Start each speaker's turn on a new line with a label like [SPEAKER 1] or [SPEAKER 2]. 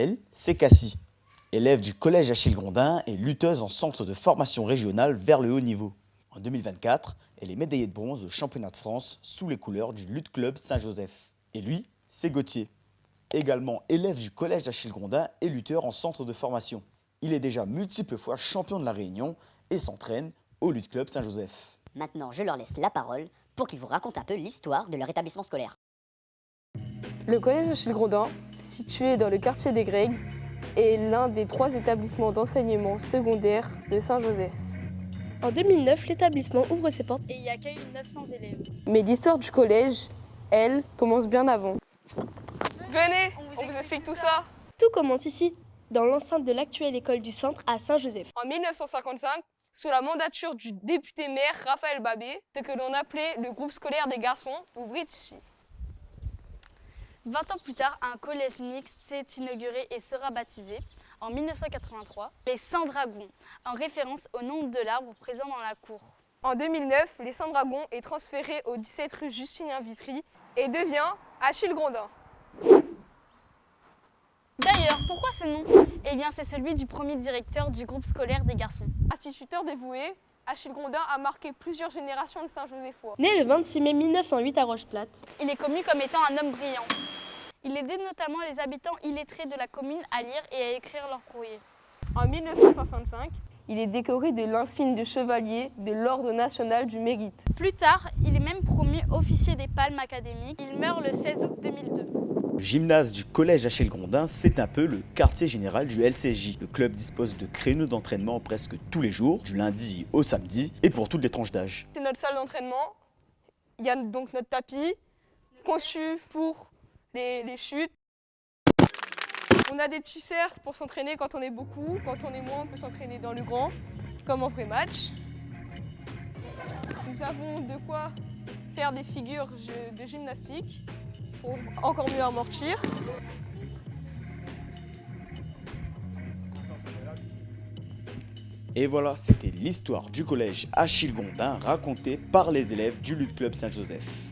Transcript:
[SPEAKER 1] Elle, c'est Cassie, élève du collège Achille Grondin et lutteuse en centre de formation régional vers le haut niveau. En 2024, elle est médaillée de bronze au championnat de France sous les couleurs du Lutte Club Saint-Joseph. Et lui, c'est Gauthier, également élève du collège Achille Grondin et lutteur en centre de formation. Il est déjà multiples fois champion de la Réunion et s'entraîne au Lutte Club Saint-Joseph.
[SPEAKER 2] Maintenant, je leur laisse la parole pour qu'ils vous racontent un peu l'histoire de leur établissement scolaire.
[SPEAKER 3] Le collège Achille Grondin, situé dans le quartier des Grecs, est l'un des 3 établissements d'enseignement secondaire de Saint-Joseph.
[SPEAKER 4] En 2009, l'établissement ouvre ses portes et y accueille 900 élèves.
[SPEAKER 3] Mais l'histoire du collège, elle, commence bien avant.
[SPEAKER 5] Venez, on vous explique tout ça.
[SPEAKER 4] Tout commence ici, dans l'enceinte de l'actuelle école du centre à Saint-Joseph.
[SPEAKER 5] En 1955, sous la mandature du député-maire Raphaël Babé, ce que l'on appelait le groupe scolaire des garçons ouvrit ici.
[SPEAKER 6] 20 ans plus tard, un collège mixte s'est inauguré et sera baptisé, en 1983, les 100 dragons, en référence au nombre de l'arbre présent dans la cour.
[SPEAKER 5] En 2009, les 100 dragons est transféré au 17 rue Justinien Vitry et devient Achille Grondin.
[SPEAKER 6] D'ailleurs, pourquoi ce nom? Eh bien, c'est celui du premier directeur du groupe scolaire des garçons.
[SPEAKER 5] Instituteur dévoué, Achille Grondin a marqué plusieurs générations de Saint-Josephois.
[SPEAKER 4] Né le 26 mai 1908 à Rocheplate,
[SPEAKER 6] Il est connu comme étant un homme brillant. Il aidait notamment les habitants illettrés de la commune à lire et à écrire leur courrier.
[SPEAKER 5] En 1965,
[SPEAKER 3] Il est décoré de l'insigne de chevalier de l'Ordre national du mérite.
[SPEAKER 6] Plus tard, il est même promu officier des palmes académiques. Il meurt le 16 août 2002.
[SPEAKER 1] Le gymnase du collège Achille Grondin, c'est un peu le quartier général du LCJ. Le club dispose de créneaux d'entraînement presque tous les jours, du lundi au samedi, et pour toutes les tranches d'âge.
[SPEAKER 5] c'est notre salle d'entraînement. Il y a donc notre tapis, conçu pour les chutes. On a des petits cercles pour s'entraîner quand on est beaucoup. Quand on est moins, on peut s'entraîner dans le grand, comme en pré-match. Nous avons de quoi faire des figures de gymnastique pour encore mieux amortir.
[SPEAKER 1] Et voilà, c'était l'histoire du collège Achille Grondin racontée par les élèves du Lutte Club Saint-Joseph.